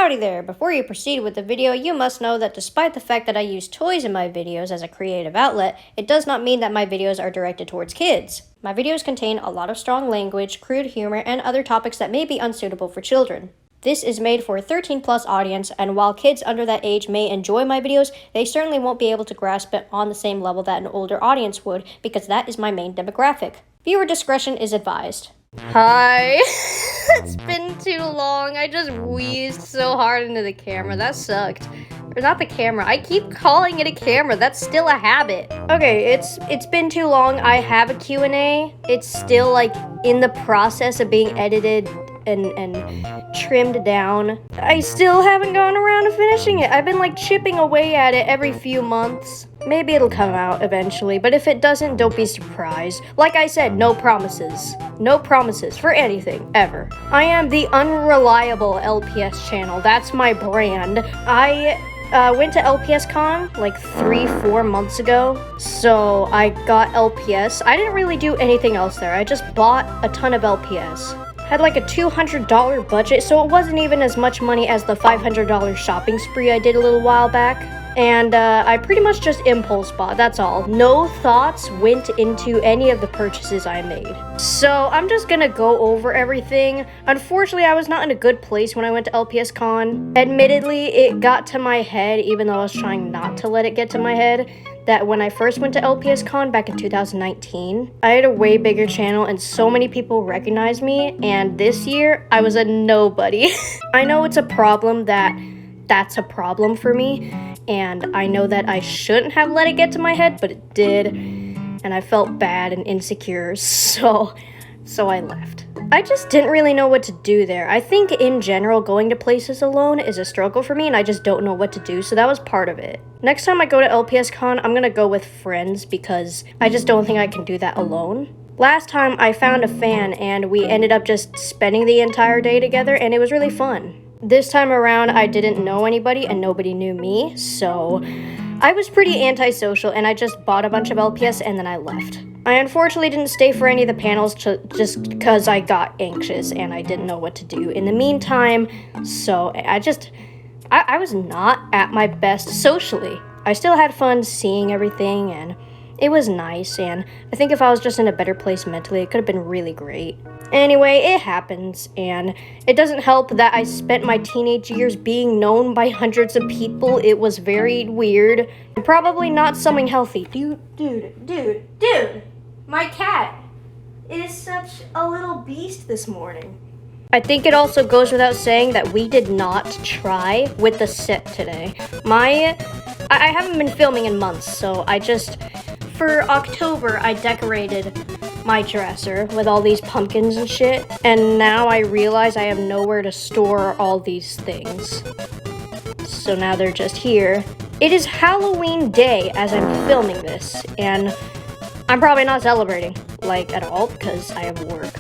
Howdy there! Before you proceed with the video, you must know that despite the fact that I use toys in my videos as a creative outlet, it does not mean that my videos are directed towards kids. My videos contain a lot of strong language, crude humor, and other topics that may be unsuitable for children. This is made for a 13+ audience, and while kids under that age may enjoy my videos, they certainly won't be able to grasp it on the same level that an older audience would, because that is my main demographic. Viewer discretion is advised. Hi! It's been too long. I just wheezed so hard into the camera. That sucked. Or not the camera. I keep calling it a camera. That's still a habit. Okay, it's been too long. I have a Q&A. It's still like in the process of being edited and trimmed down. I still haven't gone around to finishing it. I've been like chipping away at it every few months. Maybe it'll come out eventually, but if it doesn't, don't be surprised. Like I said, no promises. No promises for anything, ever. I am the unreliable LPS channel. That's my brand. I went to LPSCon like 3-4 months ago, so I got LPS. I didn't really do anything else there. I just bought a ton of LPS. Had like a $200 budget, so it wasn't even as much money as the $500 shopping spree I did a little while back. And I pretty much just impulse bought, that's all. No thoughts went into any of the purchases I made. So I'm just gonna go over everything. Unfortunately, I was not in a good place when I went to LPSCon. Admittedly, it got to my head, even though I was trying not to let it get to my head, that when I first went to LPSCon back in 2019, I had a way bigger channel and so many people recognized me, and this year, I was a nobody. I know it's a problem that's a problem for me, and I know that I shouldn't have let it get to my head, but it did, and I felt bad and insecure, so I left. I just didn't really know what to do there. I think in general, going to places alone is a struggle for me, and I just don't know what to do, so that was part of it. Next time I go to LPSCon, I'm gonna go with friends because I just don't think I can do that alone. Last time I found a fan, and we ended up just spending the entire day together, and it was really fun. This time around, I didn't know anybody and nobody knew me, so I was pretty antisocial and I just bought a bunch of LPS and then I left. I unfortunately didn't stay for any of the panels just because I got anxious and I didn't know what to do in the meantime, so I was not at my best socially. I still had fun seeing everything and it was nice, and I think if I was just in a better place mentally, it could have been really great. Anyway, it happens, and it doesn't help that I spent my teenage years being known by hundreds of people. It was very weird, and probably not something healthy. Dude, my cat is such a little beast this morning. I think it also goes without saying that we did not try with the set today. I haven't been filming in months, so for October, I decorated my dresser with all these pumpkins and shit, and now I realize I have nowhere to store all these things. So now they're just here. It is Halloween day as I'm filming this, and I'm probably not celebrating, like, at all, because I have work.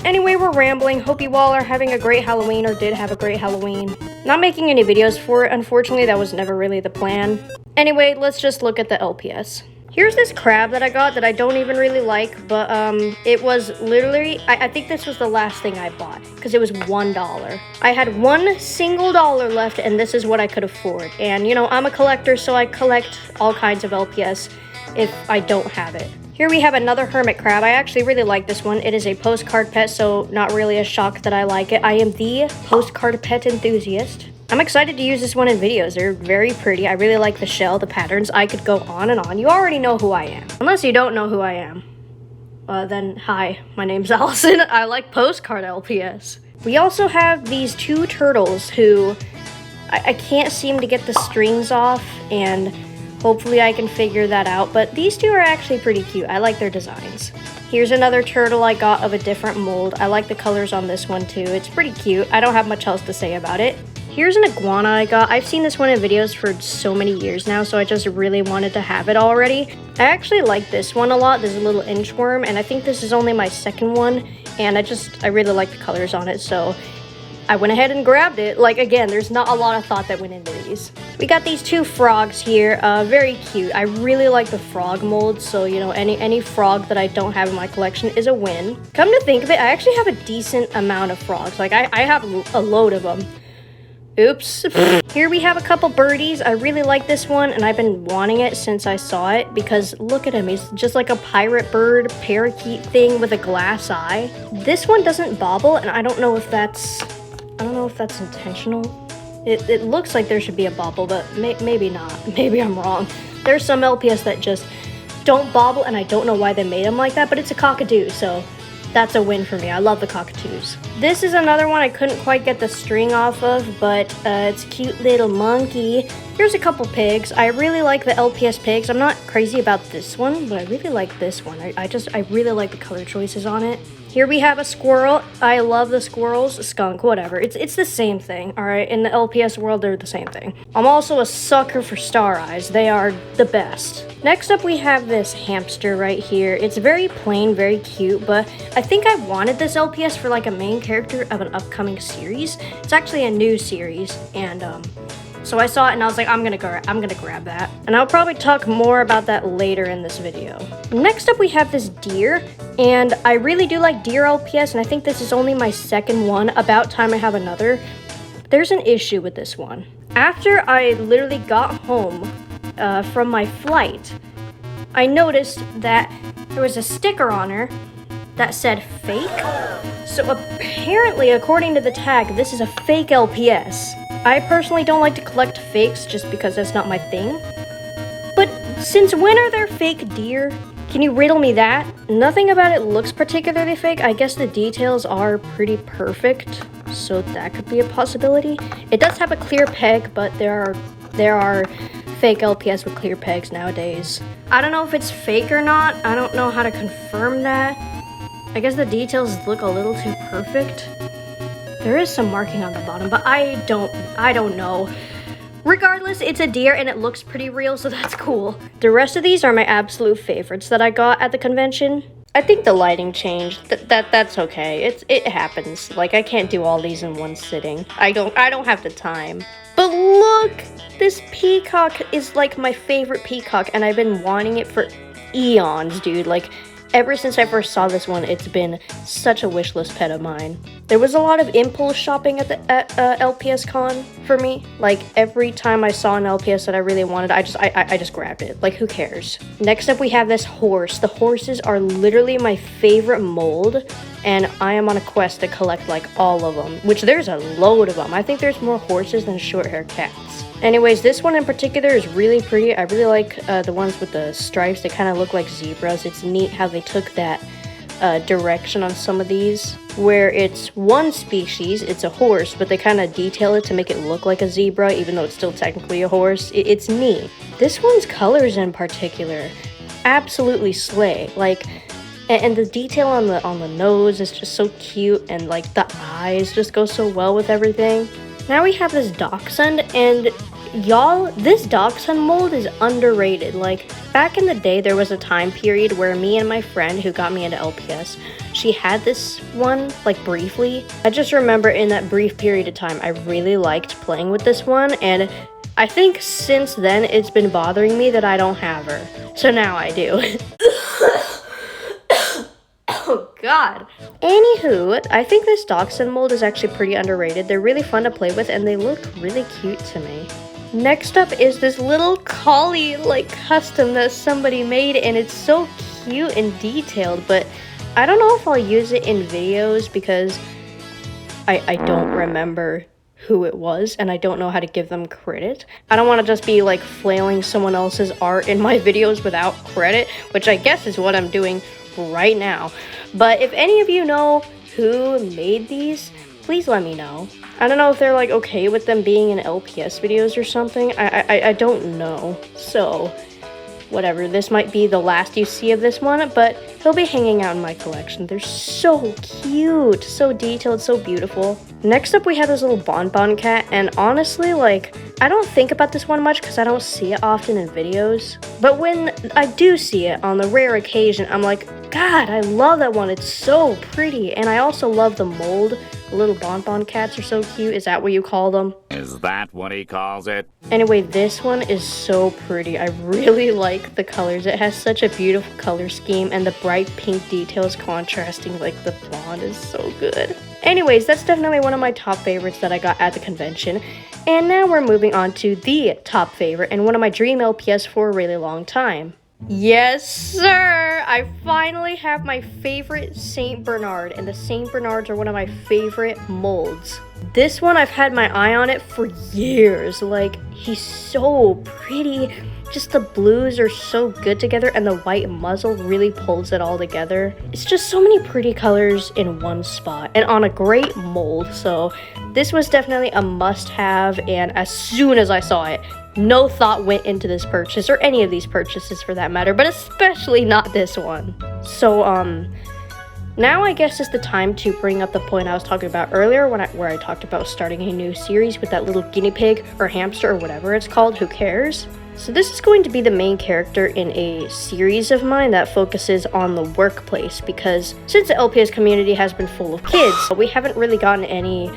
Anyway, we're rambling. Hope you all are having a great Halloween, or did have a great Halloween. Not making any videos for it, unfortunately, that was never really the plan. Anyway, let's just look at the LPS. Here's this crab that I got that I don't even really like, but it was literally, I think this was the last thing I bought, because it was $1. I had $1 single left, and this is what I could afford. And, you know, I'm a collector, so I collect all kinds of LPS if I don't have it. Here we have another hermit crab. I actually really like this one. It is a postcard pet, so not really a shock that I like it. I am the postcard pet enthusiast. I'm excited to use this one in videos. They're very pretty. I really like the shell, the patterns. I could go on and on. You already know who I am. Unless you don't know who I am. Then, hi. My name's Allison. I like postcard LPS. We also have these two turtles who I can't seem to get the strings off, and hopefully I can figure that out. But these two are actually pretty cute. I like their designs. Here's another turtle I got of a different mold. I like the colors on this one too. It's pretty cute. I don't have much else to say about it. Here's an iguana I got. I've seen this one in videos for so many years now, so I just really wanted to have it already. I actually like this one a lot. There's a little inchworm, and I think this is only my second one, and I really like the colors on it, so I went ahead and grabbed it. Like, again, there's not a lot of thought that went into these. We got these two frogs here. Very cute. I really like the frog mold, so, you know, any frog that I don't have in my collection is a win. Come to think of it, I actually have a decent amount of frogs. Like, I have a load of them. Oops. Here we have a couple birdies. I really like this one, and I've been wanting it since I saw it because look at him. He's just like a pirate bird, parakeet thing with a glass eye. This one doesn't bobble, and I don't know if that's intentional. It looks like there should be a bobble, but maybe not. Maybe I'm wrong. There's some LPS that just don't bobble, and I don't know why they made them like that, but it's a cockatoo, so that's a win for me. I love the cockatoos. This is another one I couldn't quite get the string off of, but it's a cute little monkey. Here's a couple pigs. I really like the LPS pigs. I'm not crazy about this one, but I really like this one. I really like the color choices on it. Here we have a squirrel. I love the squirrels. Skunk, whatever. It's the same thing, all right? In the LPS world, they're the same thing. I'm also a sucker for star eyes. They are the best. Next up, we have this hamster right here. It's very plain, very cute, but I think I wanted this LPS for like a main character of an upcoming series. It's actually a new series, and so I saw it and I was like, I'm gonna grab that. And I'll probably talk more about that later in this video. Next up, we have this deer, and I really do like deer LPS, and I think this is only my second one. About time I have another. There's an issue with this one. After I literally got home from my flight, I noticed that there was a sticker on her that said fake. So apparently, according to the tag, this is a fake LPS. I personally don't like to collect fakes just because that's not my thing. But since when are there fake deer? Can you riddle me that? Nothing about it looks particularly fake. I guess the details are pretty perfect, so that could be a possibility. It does have a clear peg, but there are fake LPS with clear pegs nowadays. I don't know if it's fake or not. I don't know how to confirm that. I guess the details look a little too perfect. There is some marking on the bottom, but I don't know. Regardless, it's a deer and it looks pretty real, so that's cool. The rest of these are my absolute favorites that I got at the convention. I think the lighting changed. That's okay. It happens. Like, I can't do all these in one sitting. I don't have the time. But look, this peacock is like my favorite peacock, and I've been wanting it for eons, dude. Like, ever since I first saw this one, it's been such a wish list pet of mine. There was a lot of impulse shopping at LPSCon for me. Like, every time I saw an LPS that I really wanted, I just grabbed it. Like, who cares? Next up, we have this horse. The horses are literally my favorite mold, and I am on a quest to collect, like, all of them, which there's a load of them. I think there's more horses than short-haired cats. Anyways, this one in particular is really pretty. I really like the ones with the stripes. They kind of look like zebras. It's neat how they took that direction on some of these, where it's one species, it's a horse, but they kind of detail it to make it look like a zebra, even though it's still technically a horse. It's neat. This one's colors in particular absolutely slay. Like, and the detail on the nose is just so cute, and like the eyes just go so well with everything. Now we have this dachshund, and y'all, this dachshund mold is underrated. Like, back in the day, there was a time period where me and my friend who got me into LPS, she had this one, like, briefly. I just remember in that brief period of time, I really liked playing with this one, and I think since then, it's been bothering me that I don't have her. So now I do. Oh god. Anywho, I think this dachshund mold is actually pretty underrated. They're really fun to play with, and they look really cute to me. Next up is this little collie, like, custom that somebody made, and it's so cute and detailed, but I don't know if I'll use it in videos because I don't remember who it was, and I don't know how to give them credit. I don't want to just be, like, flailing someone else's art in my videos without credit, which I guess is what I'm doing right now. But if any of you know who made these, please let me know. I don't know if they're, like, okay with them being in LPS videos or something. I don't know. So, whatever. This might be the last you see of this one, but he'll be hanging out in my collection. They're so cute, so detailed, so beautiful. Next up, we have this little bonbon cat, and honestly, like, I don't think about this one much because I don't see it often in videos. But when I do see it on the rare occasion, I'm like, God, I love that one. It's so pretty. And I also love the mold. The little bonbon cats are so cute. Is that what you call them? Is that what he calls it? Anyway, this one is so pretty. I really like the colors. It has such a beautiful color scheme, and the bright pink details contrasting like the blonde is so good. Anyways, that's definitely one of my top favorites that I got at the convention. And now we're moving on to the top favorite and one of my dream LPS for a really long time. Yes, sir! I finally have my favorite Saint Bernard, and the Saint Bernards are one of my favorite molds. This one, I've had my eye on it for years. Like, he's so pretty. Just the blues are so good together, and the white muzzle really pulls it all together. It's just so many pretty colors in one spot, and on a great mold, so this was definitely a must-have, and as soon as I saw it, no thought went into this purchase, or any of these purchases for that matter, but especially not this one. So, now I guess is the time to bring up the point I was talking about earlier where I talked about starting a new series with that little guinea pig, or hamster, or whatever it's called, who cares? So this is going to be the main character in a series of mine that focuses on the workplace, because since the LPS community has been full of kids, we haven't really gotten any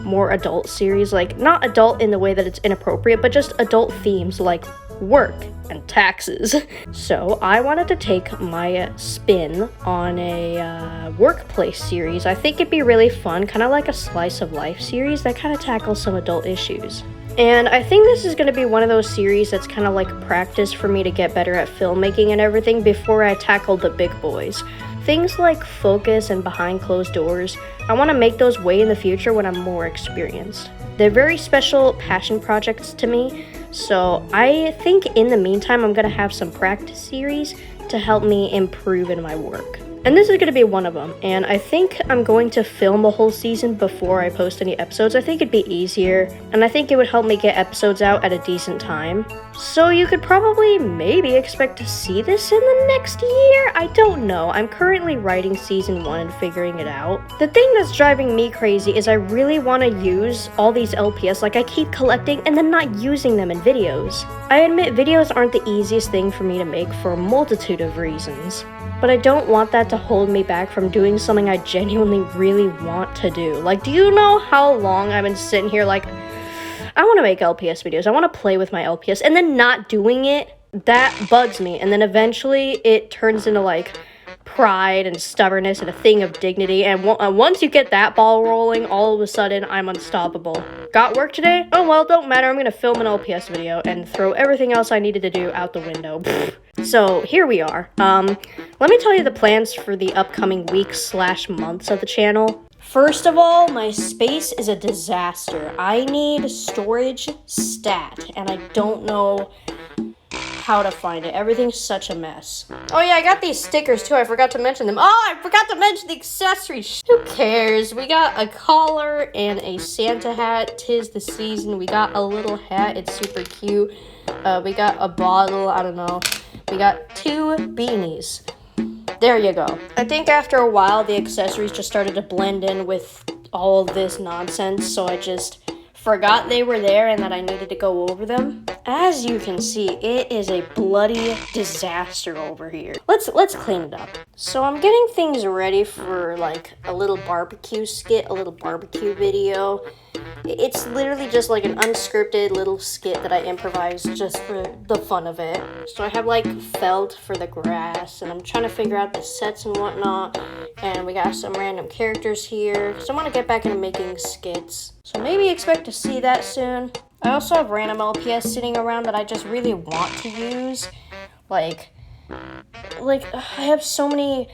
more adult series, like not adult in the way that it's inappropriate, but just adult themes like work and taxes. So I wanted to take my spin on a workplace series. I think it'd be really fun, kind of like a slice of life series that kind of tackles some adult issues. And I think this is going to be one of those series that's kind of like practice for me to get better at filmmaking and everything before I tackle the big boys. Things like focus and behind closed doors, I want to make those way in the future when I'm more experienced. They're very special passion projects to me, so I think in the meantime I'm going to have some practice series to help me improve in my work. And this is going to be one of them, and I think I'm going to film a whole season before I post any episodes. I think it'd be easier, and I think it would help me get episodes out at a decent time. So you could probably maybe expect to see this in the next year? I don't know. I'm currently writing season 1 and figuring it out. The thing that's driving me crazy is I really want to use all these LPS, like I keep collecting and then not using them in videos. I admit videos aren't the easiest thing for me to make for a multitude of reasons. But I don't want that to hold me back from doing something I genuinely really want to do. Like, do you know how long I've been sitting here like, I want to make LPS videos, I want to play with my LPS, and then not doing it? That bugs me. And then eventually it turns into like pride and stubbornness and a thing of dignity, and once you get that ball rolling, all of a sudden I'm unstoppable. Got work today? Oh well, don't matter, I'm gonna film an LPS video and throw everything else I needed to do out the window. So here we are. Let me tell you the plans for the upcoming weeks/months of the channel. First of all, my space is a disaster. I need storage stat, and I don't know how to find it. Everything's such a mess. Oh yeah, I got these stickers too. I forgot to mention them. Oh, I forgot to mention the accessories. Who cares? We got a collar and a Santa hat. 'Tis the season. We got a little hat. It's super cute. We got a bottle. I don't know. We got 2 beanies. There you go. I think after a while, the accessories just started to blend in with all of this nonsense, so I just forgot they were there and that I needed to go over them. As you can see, it is a bloody disaster over here. Let's clean it up. So I'm getting things ready for like a little barbecue skit, a little barbecue video. It's literally just like an unscripted little skit that I improvised just for the fun of it. So I have like felt for the grass, and I'm trying to figure out the sets and whatnot. And we got some random characters here, so I want to get back into making skits. So maybe expect to see that soon. I also have random LPS sitting around that I just really want to use. Like I have so many,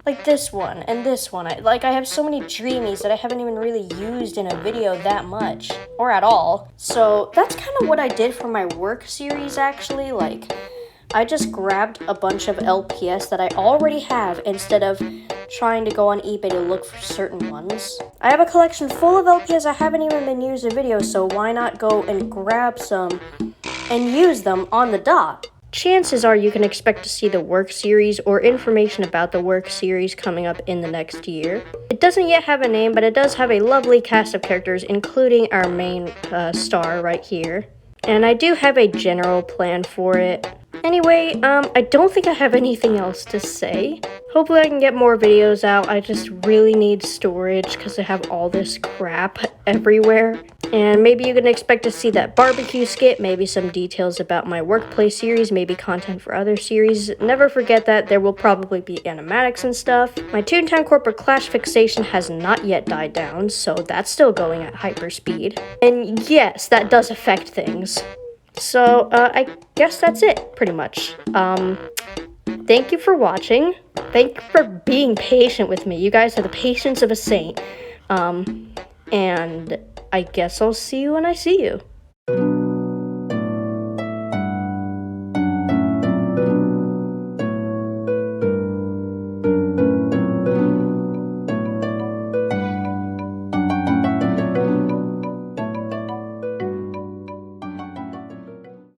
like this one and this one. I have so many dreamies that I haven't even really used in a video that much, or at all. So that's kind of what I did for my work series, actually. Like, I just grabbed a bunch of LPS that I already have instead of trying to go on eBay to look for certain ones. I have a collection full of LPS I haven't even been used in videos, so why not go and grab some and use them on the dot? Chances are you can expect to see the work series or information about the work series coming up in the next year. It doesn't yet have a name, but it does have a lovely cast of characters, including our main star right here. And I do have a general plan for it. Anyway, I don't think I have anything else to say. Hopefully I can get more videos out. I just really need storage because I have all this crap everywhere. And maybe you can expect to see that barbecue skit, maybe some details about my workplace series, maybe content for other series. Never forget that there will probably be animatics and stuff. My Toontown Corporate Clash fixation has not yet died down, so that's still going at hyperspeed. And yes, that does affect things. So, I guess that's it, pretty much. Thank you for watching. Thank you for being patient with me. You guys are the patience of a saint. And I guess I'll see you when I see you.